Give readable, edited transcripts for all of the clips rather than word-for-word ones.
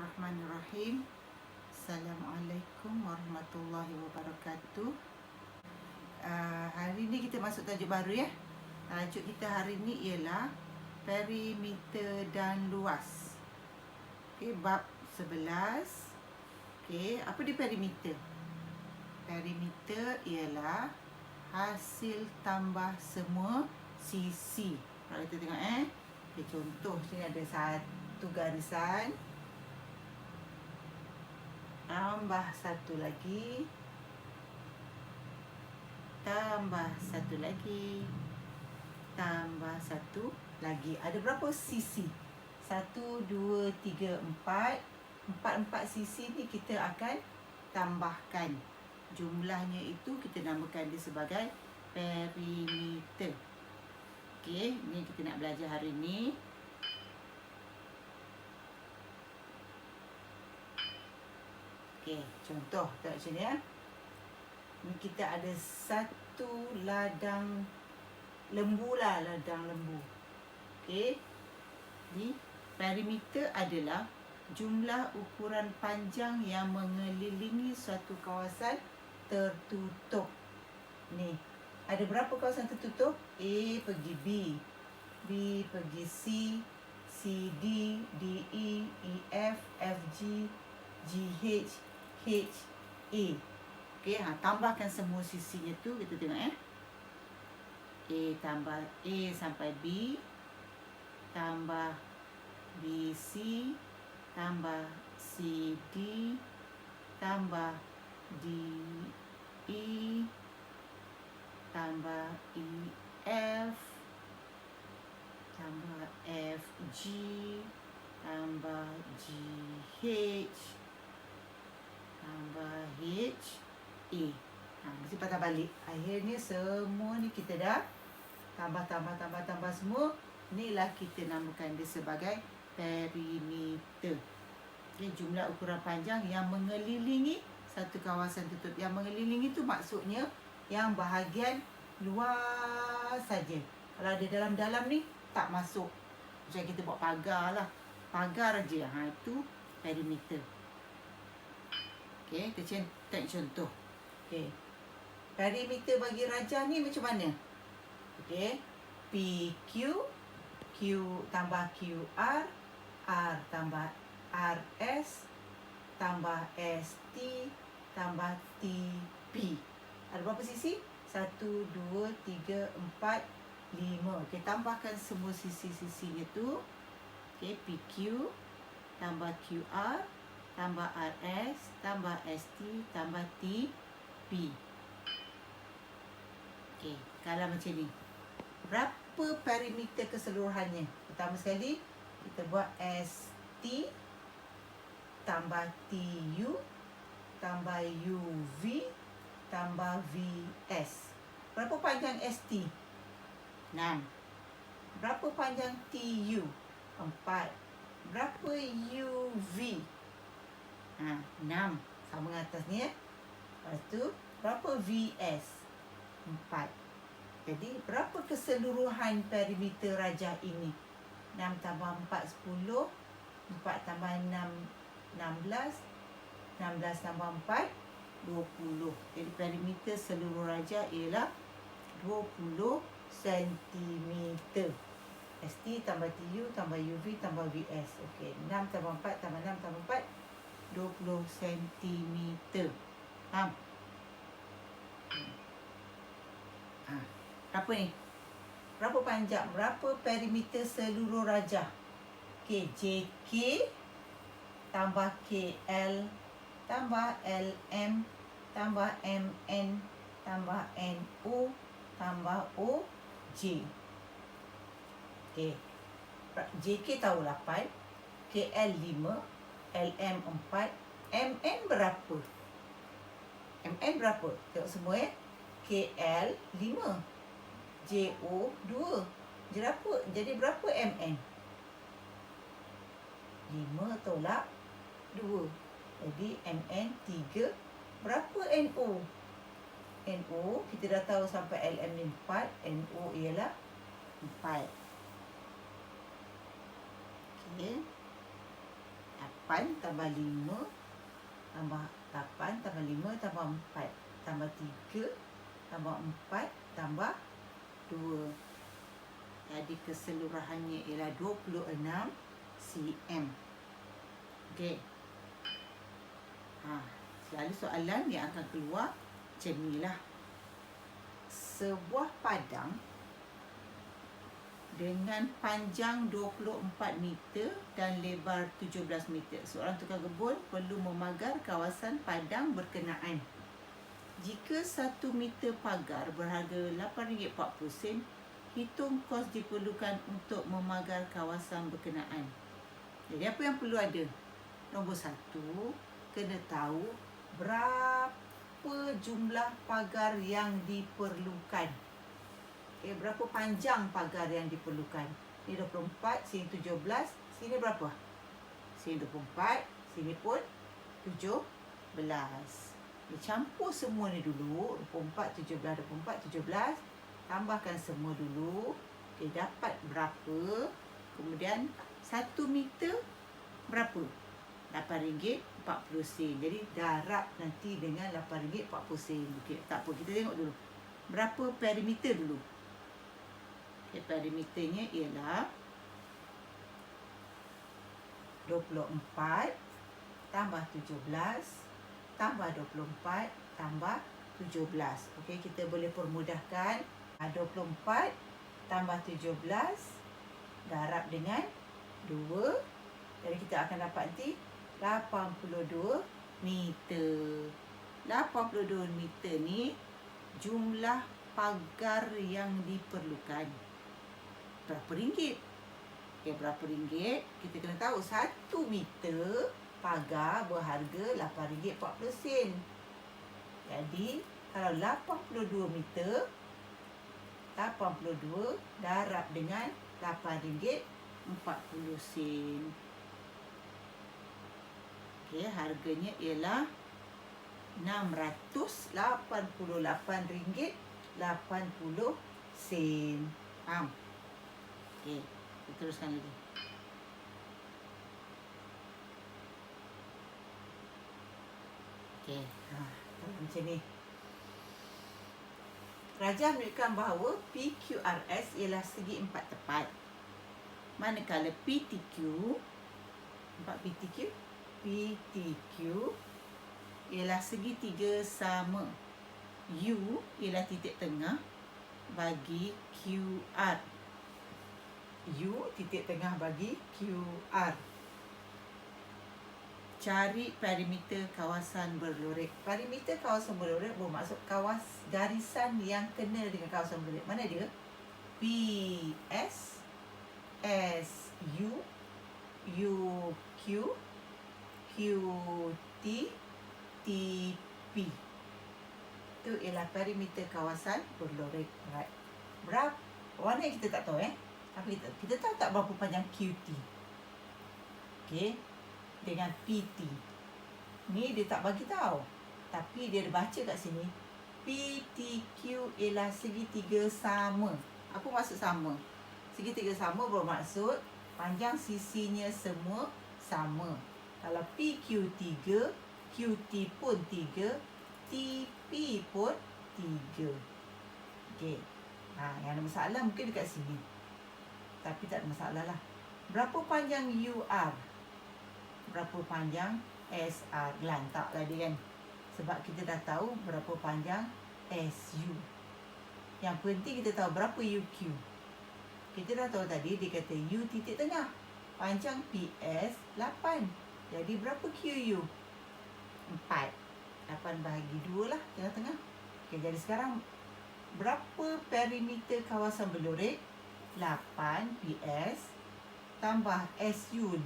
Bismillahirrahmanirrahim. Assalamualaikum warahmatullahi wabarakatuh. Hari ni kita masuk tajuk baru ya. Tajuk kita hari ni ialah perimeter dan luas. Okey, bab 11. Okey, apa dia perimeter? Perimeter ialah hasil tambah semua sisi. Kalau kita tengok okay, contoh sini ada satu garisan, tambah satu lagi, tambah satu lagi, tambah satu lagi. Ada berapa sisi? 1, 2, 3, 4. Empat sisi ni kita akan tambahkan. Jumlahnya itu kita namakan dia sebagai perimeter. Okey, ni kita nak belajar hari ni. Okey, contoh tengok sini ya. Ni kita ada satu ladang lembu lah, ladang lembu. Okey. Ni perimeter adalah jumlah ukuran panjang yang mengelilingi suatu kawasan tertutup. Ni, ada berapa kawasan tertutup? A pergi B, B pergi C, C D, D E, E F, F G, G H, H A. Okey, tambahkan semua sisinya tu, kita tengok A tambah A sampai B, tambah B C, tambah C D, tambah D E, tambah E F, tambah F G, tambah G H, tambah H A. Mesti patah balik. Akhirnya semua ni kita dah tambah semua. Inilah kita namakan dia sebagai perimeter. Okay, jumlah ukuran panjang yang mengelilingi satu kawasan tertutup. Yang mengelilingi tu maksudnya yang bahagian luar saja. Kalau ada dalam-dalam ni tak masuk. Macam kita buat pagar lah. Pagar aja. Itu perimeter. Okey, kita tengok contoh. Okey. Perimeter bagi rajah ni macam mana? Okey. PQ, Q tambah QR, R tambah RS, tambah ST, tambah TP. Ada berapa sisi? 1, 2, 3, 4, 5. Okey, tambahkan semua sisi-sisinya tu. Okey, PQ tambah QR, tambah RS, tambah ST, tambah TP. Okey, kalau macam ni. Berapa perimeter keseluruhannya? Pertama sekali, kita buat ST, tambah TU, tambah UV, tambah VS. Berapa panjang ST? 6. Berapa panjang TU? 4. Berapa UV? 6. Sama dengan atas ni Lepas tu, berapa VS? 4. Jadi, berapa keseluruhan perimeter rajah ini? 6 tambah 4, 10. 4 tambah 6, 16. 16 tambah 4, 20. Jadi, perimeter seluruh rajah ialah 20 cm. ST tambah TU tambah UV tambah VS. Okey, 6 tambah 4 tambah 6 tambah 4, 20 cm. Faham? Berapa ni? Berapa panjang? Berapa perimeter seluruh rajah? Okey, JK tambah KL tambah LM tambah MN tambah NO tambah OJ. Okey. JK tahu 8, KL 5, LM 4, MN berapa? MN berapa? Tengok semua KL 5, JO 2. Jadi berapa MN? 5 tolak 2. Jadi MN 3. Berapa NO? NO kita dah tahu sampai LM ni 4. NO ialah 4. Okey. 8 tambah 5 tambah 8 tambah 5 tambah 4 tambah 3 tambah 4 tambah 2. Jadi keseluruhannya ialah 26 cm. Okey. Selalu soalan yang akan keluar macam inilah. Sebuah padang dengan panjang 24 meter dan lebar 17 meter. Seorang tukang kebun perlu memagar kawasan padang berkenaan. Jika 1 meter pagar berharga RM8.40, hitung kos diperlukan untuk memagar kawasan berkenaan. Jadi apa yang perlu ada? Nombor 1, kena tahu berapa jumlah pagar yang diperlukan. Berapa panjang pagar yang diperlukan? Ini 24, sini 17, sini berapa? Sini 24, sini pun 17. Campur semua ni dulu. 24, 17, 24, 17. Tambahkan semua dulu. Dapat berapa? Kemudian 1 meter berapa? RM8.40. Jadi darab nanti dengan RM8.40. Okey, tak apa, kita tengok dulu. Berapa perimeter dulu? Perimeternya ialah 24 tambah 17 tambah 24 tambah 17. Okey, kita boleh permudahkan. 24 tambah 17 darab dengan 2. Jadi kita akan dapat nanti 82 meter. 82 meter ni jumlah pagar yang diperlukan. Berapa ringgit? Berapa ringgit? Kita kena tahu 1 meter pagar berharga RM8.40. Jadi kalau 82 meter, 82 darab dengan RM8.40. Okey, harganya ialah RM688.80. Faham? Okey, kita teruskan lagi. Okey, macam ni. Raja menunjukkan bahawa PQRS ialah segi 4 tepat. Manakala PTQ, nampak PTQ? PTQ ialah segi 3 sama. U ialah titik tengah bagi QR. U titik tengah bagi QR. Cari perimeter kawasan berlorek. Perimeter kawasan berlorek bermaksud garisan yang kena dengan kawasan berlorek. Mana dia? PS, SU, UQ, QT, TP. Itu ialah perimeter kawasan berlorek. Right. Berapa? Warna yang kita tak tahu Tapi kita tahu tak berapa panjang QT. Okey. Dengan PT. Ni dia tak bagi tahu. Tapi dia baca kat sini. PTQ ialah segitiga sama. Apa maksud sama? Segitiga sama bermaksud panjang sisinya semua sama. Kalau PQ 3, QT pun 3, TP pun 3. Okey. Yang ada masalah mungkin dekat sini. Tapi tak ada masalah lah. Berapa panjang UR? Berapa panjang SR? Gelantaklah dia kan. Sebab kita dah tahu berapa panjang SU. Yang penting kita tahu berapa UQ. Kita dah tahu tadi dia kata U titik tengah. Panjang PS 8. Jadi berapa QU? 4. 8 bahagi 2 lah tengah-tengah. Okey, jadi sekarang berapa perimeter kawasan berlorek? 8 PS tambah SU 5,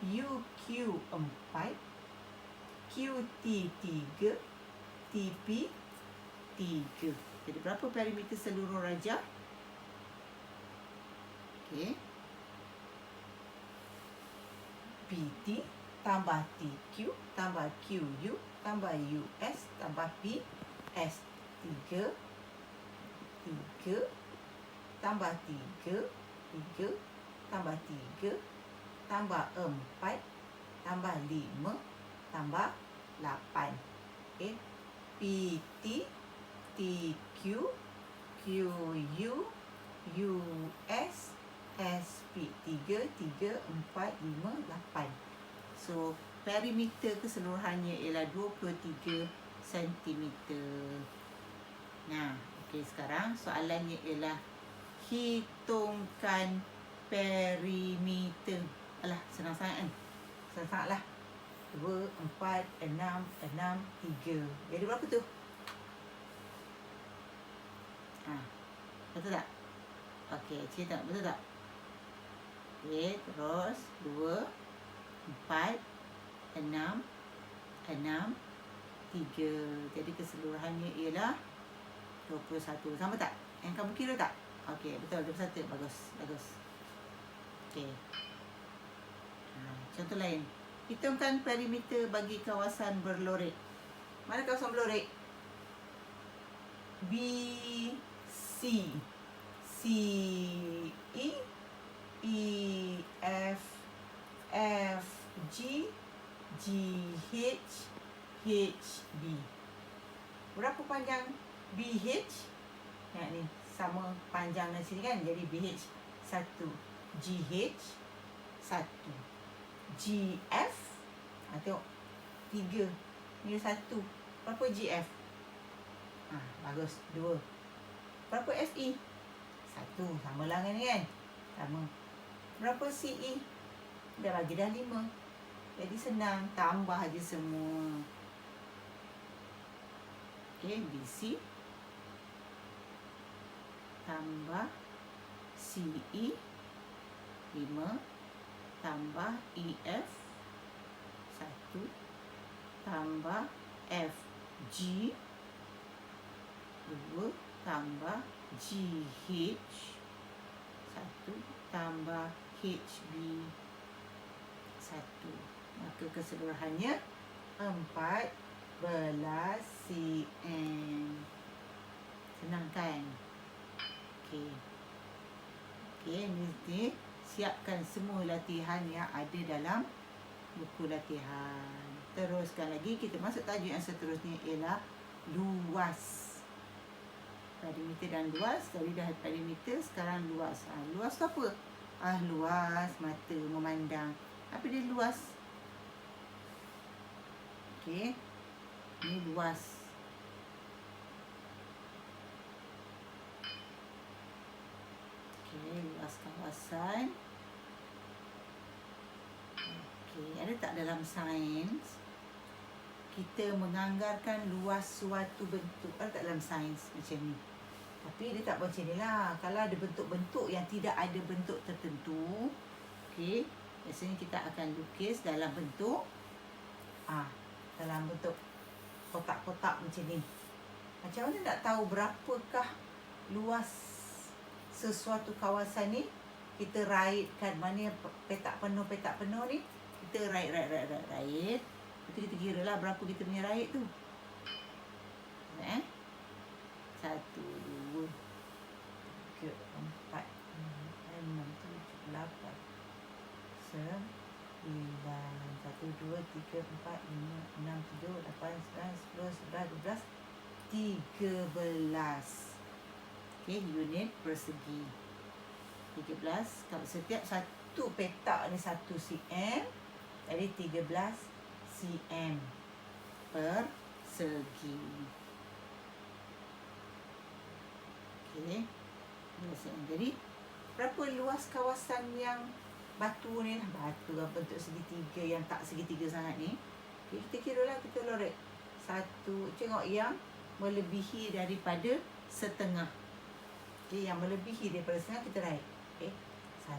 UQ 4, QT 3, TP 3. Jadi berapa perimeter seluruh raja? Okey. PT tambah TQ tambah QU tambah US tambah PS 3 tambah 3 tambah 3 tambah 4 tambah 5 tambah 8. Okey. PT, TQ, QU, US, SP. 3, 3, 4, 5, 8. So, perimeter keseluruhannya ialah 23 cm. Nah, okey, sekarang soalannya ialah hitungkan perimeter. Alah, senang sangat kan? Senang sangat lah. 2, 4, 6, 6, 3. Jadi berapa tu? Betul tak? Okey, cik tak? Betul tak? Okey, terus 2, 4, 6, 6, 3. Jadi keseluruhannya ialah 21. Sama tak? Yang kamu kira tak? Okey, betul. 21. Bagus. Bagus. Okey. Contoh lain. Hitungkan perimeter bagi kawasan berlorek. Mana kawasan berlorek? BC, CE, EF, FG, GH, HB. Berapa panjang BH? Yang ni sama panjang di sini kan. Jadi BH 1, GH 1, GF. Tengok 3. Ni 1. Berapa GF? Bagus. 2. Berapa FE? 1. Sama lah dengan ni kan. Sama. Berapa CE? Dah bagi dah 5. Jadi senang. Tambah je semua. Okey, BC tambah CE 5 tambah EF 1 tambah FG 2 tambah GH 1 tambah HB 1. Maka keseluruhannya 14 cm. Senang kan? Okey. Okey, ni siapkan semua latihan yang ada dalam buku latihan. Teruskan lagi, kita masuk tajuk yang seterusnya ialah luas. Perimeter dan luas. Tadi dah perimeter, sekarang luas. Luas tu apa? Luas mata memandang. Apa dia luas? Okey. Ni luas. Okey, luas kawasan. Okey, ada tak dalam sains kita menganggarkan luas suatu bentuk? Ada tak dalam sains macam ni? Tapi dia tak macam ni lah. Kalau ada bentuk-bentuk yang tidak ada bentuk tertentu, okey, biasanya kita akan lukis dalam bentuk kotak-kotak macam ni. Macam mana nak tahu berapakah luas sesuatu kawasan ni? Kita raitkan mana petak penuh ni. Kita rait. Lepas kita kira lah berapa kita punya rait tu. 1, 2, 3, 4, 5, 6, 7, 8, 9, 10, 1, 2, 3, 4, 5, 6, 7, 8, 9, 10, 11, 12, 13. Okey, unit persegi. 13. Kalau setiap satu petak ni 1 cm, jadi 13 cm persegi. Okey. Jadi, berapa luas kawasan yang batu ni? Batu lah, bentuk segitiga yang tak segitiga sangat ni. Okay, kita kira lah, kita lorek. 1, tengok yang melebihi daripada setengah. Okay, yang melebihi daripada setengah kita raih. Okay. 1,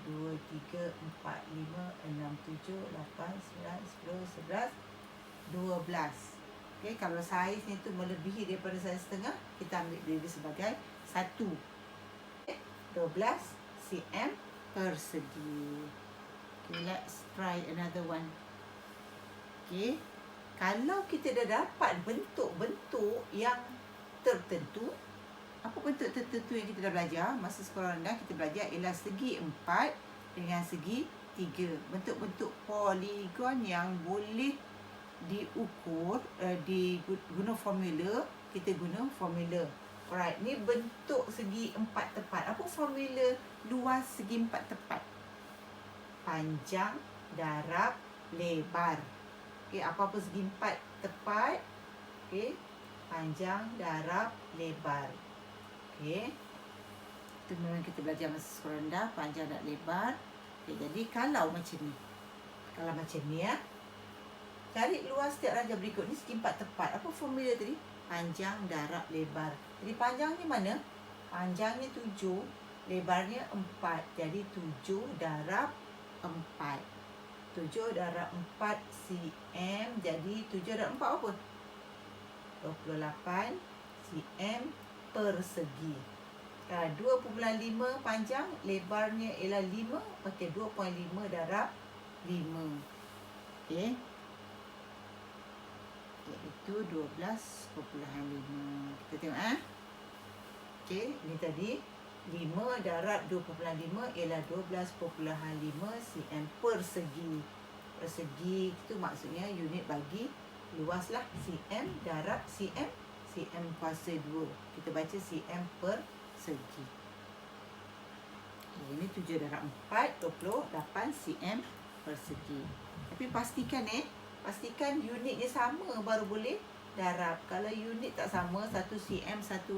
2, 3, 4, 5, 6, 7, 8, 9, 10, 11, 12. Okay, kalau saiz ni tu melebihi daripada saiz setengah, kita ambil dia sebagai 1. Okay, 12 cm persegi. Okay, let's try another one. Okay, kalau kita dah dapat bentuk-bentuk yang tertentu, apa bentuk tertentu yang kita dah belajar masa sekolah rendah? Kita belajar ialah segi 4 dengan segi 3. Bentuk-bentuk poligon yang boleh diukur, guna formula. Kita guna formula. Alright, ni bentuk segi 4 tepat. Apa formula luas segi 4 tepat? Panjang darab lebar. Okey, apa-apa segi 4 tepat. Okey, panjang darab lebar. Okey. Itu memang kita belajar masa sekolah rendah, panjang dan lebar. Okay, jadi kalau macam ni. Kalau macam ni ya. Cari luas setiap ranjang berikut ni segi 4 tepat. Apa formula tadi? Panjang darab lebar. Jadi panjang ni mana? Panjangnya 7, lebarnya 4. Jadi 7 darab 4. 7 darab 4 cm. Jadi 7 darab 4 apa? 28 cm persegi. 2.5 panjang, lebarnya ialah 5, pakai 2.5 darab 5. Okey. Iaitu 12.5. Kita tengok okey, ni tadi 5 darab 2.5 ialah 12.5 cm persegi. Persegi itu maksudnya unit bagi luas lah, cm darab cm, cm kuasa 2. Kita baca cm per segi. Ini 7 darab 4, 28 cm persegi. Tapi pastikan pastikan unitnya sama baru boleh darab. Kalau unit tak sama, 1 cm, 1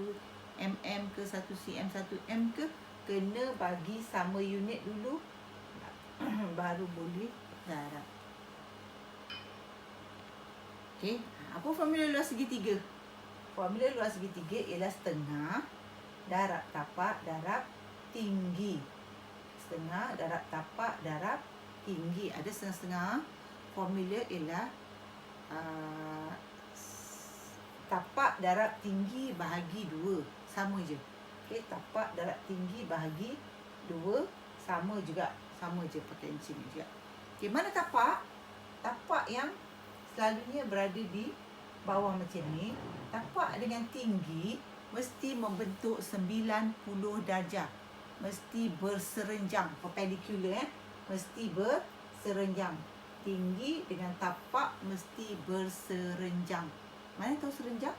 mm ke 1 cm, 1 m ke, kena bagi sama unit dulu baru boleh darab. Okey, apa formula luas segitiga? Formula luas segitiga ialah setengah darab tapak darab tinggi. Setengah darab tapak darab tinggi. Ada setengah-setengah. Formula ialah tapak darab tinggi bahagi 2. Sama je. Okey, tapak darab tinggi bahagi 2 sama juga. Sama je pakai macam ni juga. Okey, mana tapak? Tapak yang selalunya berada di bawah macam ni. Tapak dengan tinggi mesti membentuk 90 darjah. Mesti berserenjang, perpendicular mesti berserenjang. Tinggi dengan tapak mesti berserenjang. Mana tahu serenjang?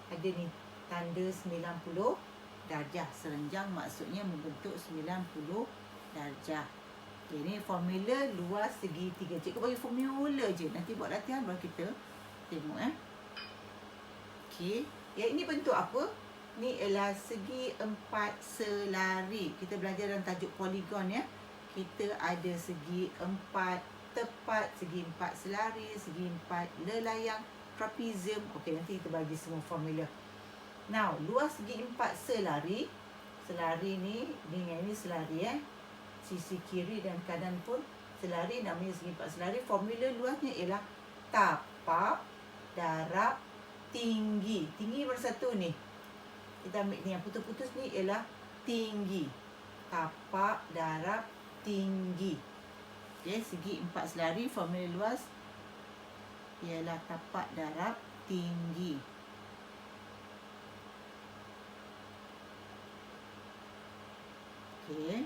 Ada ni tanda 90 darjah. Serenjang maksudnya membentuk 90 darjah. Okay, ni formula luas segitiga. Cikgu bagi formula je. Nanti buat latihan baru kita tengok Okey. Yang ini bentuk apa? Ni ialah segi 4 selari. Kita belajar dalam tajuk poligon ya. Kita ada segi 4 tepat, segi 4 selari, segi 4 lelayang, trapezium. Okey, nanti kita bagi semua formula. Now, luas segi 4 selari. Selari ni selari Sisi kiri dan kanan pun selari, namanya segi 4 selari. Formula luasnya ialah tapak darab tinggi. Tinggi bersatu ni. Kita ambil ni yang putus-putus ni ialah tinggi. Tapak darab tinggi. Okey, segi 4 selari formula luas ialah tapak darab tinggi. Okey.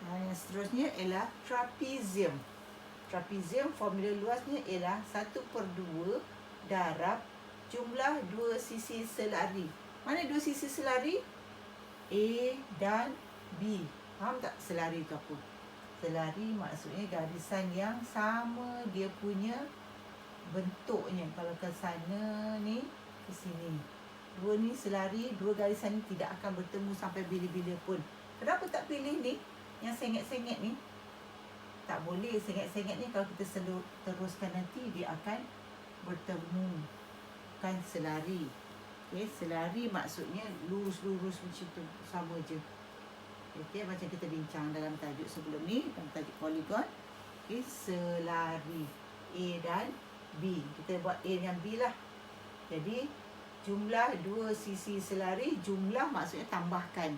Dan yang seterusnya ialah trapezium. Trapezium formula luasnya ialah 1/2 darab jumlah 2 sisi selari. Mana 2 sisi selari? A dan B. Faham tak selari tu apa? Selari maksudnya garisan yang sama dia punya bentuknya. Kalau ke sana ni, ke sini. Dua ni selari, dua garisan ni tidak akan bertemu sampai bila-bila pun. Kenapa tak pilih ni? Yang sengit-sengit ni. Tak boleh. Sengit-sengit ni kalau kita teruskan nanti, dia akan bertemu. Bukan selari. Okay, selari maksudnya lurus-lurus macam tu. Sama je. Okay, macam kita bincang dalam tajuk sebelum ni. Dalam tajuk poligon. Okay, selari. A dan B. Kita buat A dengan B lah. Jadi, jumlah dua sisi selari. Jumlah maksudnya tambahkan.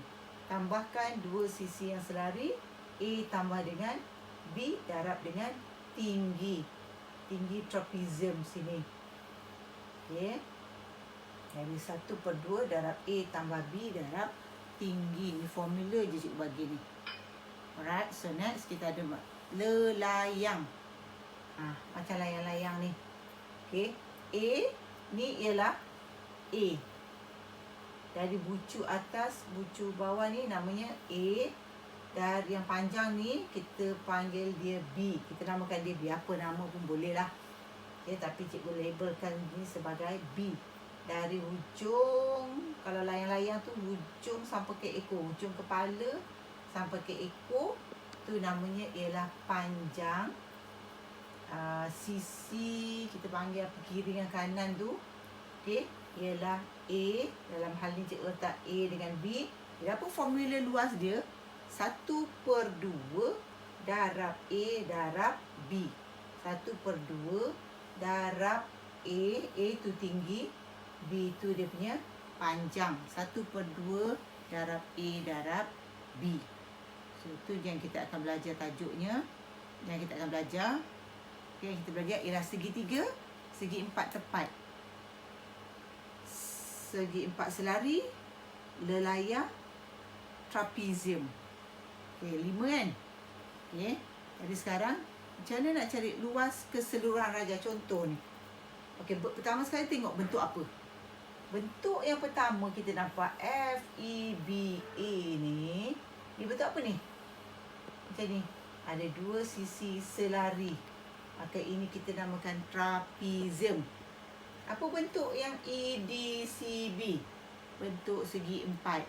Tambahkan dua sisi yang selari. A tambah dengan B darab dengan tinggi. Tinggi trapezium sini. Okay. Jadi 1/2 darab A tambah B darab tinggi. Ni formula je cikgu bagi ni. Alright, so next kita ada Lelayang. Macam layang-layang ni. Okey. A ni ialah A. Dari bucu atas, bucu bawah ni namanya A. Dari yang panjang ni kita panggil dia B. Kita namakan dia B. Apa nama pun boleh lah. Okay, tapi cikgu labelkan ni sebagai B. Dari hujung, kalau layang-layang tu hujung sampai ke ekor. Hujung kepala sampai ke ekor. Tu namanya ialah panjang. Sisi kita panggil apa, kiri dengan kanan tu. Okay, ialah A. Dalam hal ni cikgu letak A dengan B. Apa formula luas dia? 1/2 darab A darab B. 1/2 darab A. A tu tinggi, B tu dia punya panjang. 1/2 darab A darab B. So, tu yang kita akan belajar tajuknya. Yang kita akan belajar. Okay, kita belajar ialah segitiga, segi empat tepat. Segi empat selari, lelayang, trapezium. Okay, 5 kan? Okay, jadi sekarang macam mana nak cari luas keseluruhan rajah? Contoh ni. Okay, pertama sekali tengok bentuk apa. Bentuk yang pertama kita nampak FEBA ni. Ni bentuk apa ni? Macam ni. Ada dua sisi selari. Maka ini kita namakan trapezium. Apa bentuk yang EDCB? Bentuk segi empat.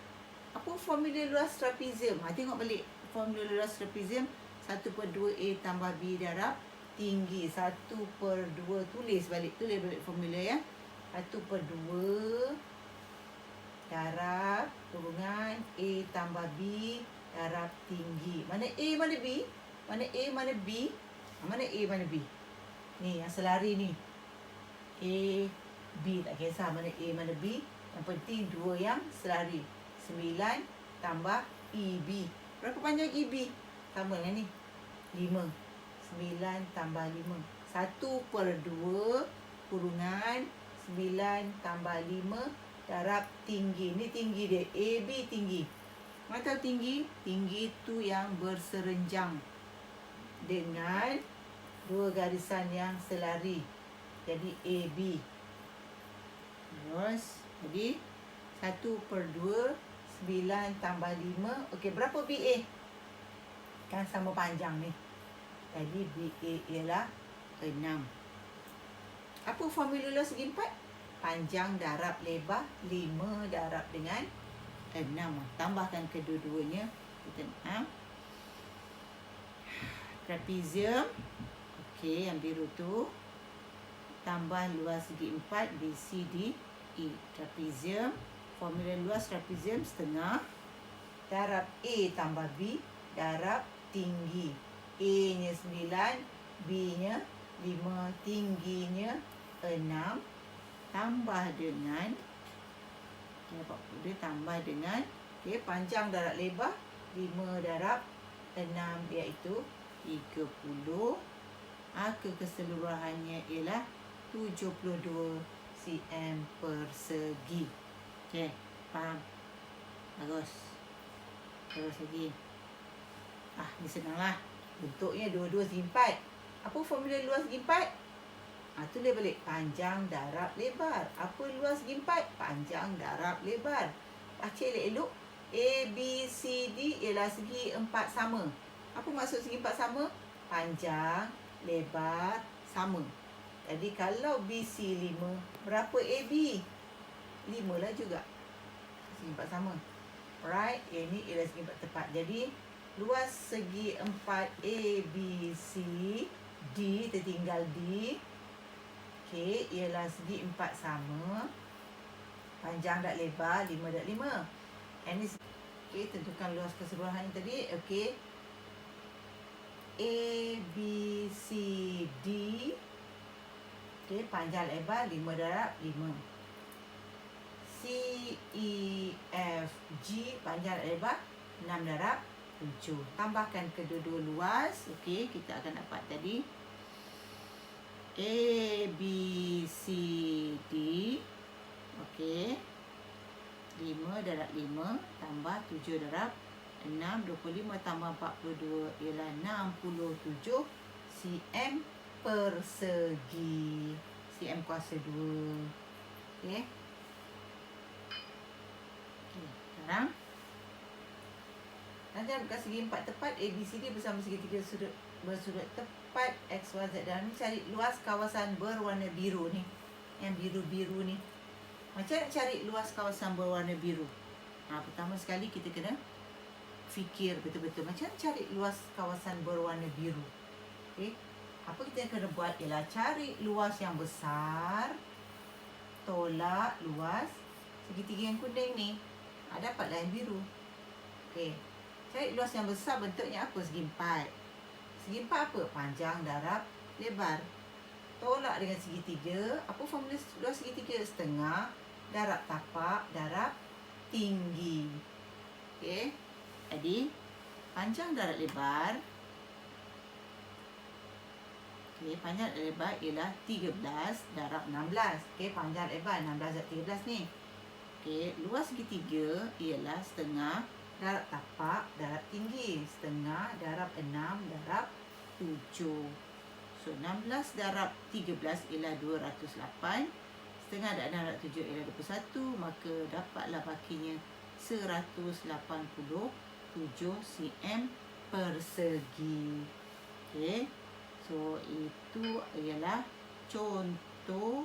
Apa formula luas trapezium? Tengok balik formula luas trapezium. 1/2 A tambah B darab tinggi. 1/2. Tulis balik formula ya. 1/2 darab kurungan A tambah B darab tinggi. Mana A, mana B? Mana A, mana B? Mana A, mana B? Ni yang selari ni. A, B. Tak kisah mana A, mana B. Yang penting dua yang selari. 9 tambah EB. Berapa panjang EB? Sama dengan ni. 5. 9 tambah 5. 1/2 kurungan 9 tambah 5 darab tinggi. Ni tinggi dia. AB tinggi. Mana tahu tinggi? Tinggi tu yang berserenjang dengan dua garisan yang selari. Jadi AB. Terus, jadi 1/2 9 tambah 5. Okey, berapa BA? Kan sama panjang ni. Jadi BA ialah 6. Apa formula luas segi empat? Panjang darab lebar 5 darab dengan 6. Tambahkan kedua-duanya. Kita 6. Trapezium. Okey, yang biru tu. Tambah luas segi empat BCD E. Trapezium. Formula luas trapezium setengah darab A tambah B darab tinggi. A-nya 9, B-nya 5, tingginya 6 tambah dengan dia tambah dengan panjang darab lebar 5 darab 6 iaitu 30. Keseluruhannya ialah 72 cm persegi. Okey, faham? Bagus. Terus lagi. Ni senanglah. Bentuknya dua-dua segi empat. Apa formula luas segi empat? Tulis balik. Panjang darab lebar. Apa luas segi empat? Panjang darab lebar. Baca elok-elok. A, B, C, D ialah segi empat sama. Apa maksud segi empat sama? Panjang, lebar, sama. Jadi kalau BC 5, berapa AB? 5 lah juga. Segi empat sama. Alright, ini ialah segi empat tepat. Jadi luas segi empat ABC D, tertinggal D. Okey, ialah segi empat sama. Panjang dan lebar 5 dan 5. Ini okey, tentukan luas keseluruhan tadi. Okey. ABCD. Okey, panjang lebar 5 darab 5. CEFG, panjang lebar 6 darab 7. Tambahkan kedua-dua luas. Okey, kita akan dapat tadi ABCD. Okey, 5 darab 5 tambah 7 darab 25 tambah 42 ialah 67 cm persegi. cm kuasa 2. Okey. Sekarang bukan segi 4 tepat ABCD bersama segitiga bersudut tepat XYZ. Dan ni cari luas kawasan berwarna biru ni. Yang biru-biru ni. Macam nak cari luas kawasan berwarna biru? Pertama sekali kita kena fikir betul-betul macam cari luas kawasan berwarna biru. Okey. Apa kita yang kena buat ialah cari luas yang besar tolak luas segitiga yang kuning ni. Dapatlah yang biru. Okey. Cari luas yang besar bentuknya apa? Segi 4. Segi 4 apa? Panjang darab lebar. Tolak dengan segitiga. Apa formula luas segitiga? Setengah darab tapak darab tinggi. Okey. Jadi panjang darab lebar. Okey, panjang darab lebar ialah 13 darab 16. Okey, panjang lebar 16 darab 13 ni. Okey, luas segitiga ialah setengah darab tapak darab tinggi. Setengah darab 6 darab 7. So 16 darab 13 ialah 208. Setengah darab 6 darab 7 ialah 21. Maka dapatlah bakinya 187 cm persegi. Okey. So itu ialah contoh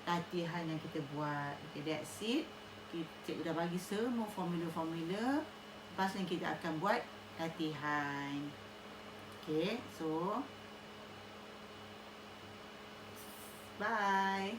latihan yang kita buat. Okay, that's it. Cikgu dah bagi semua formula-formula. Lepas ni kita akan buat latihan. Okay, so bye.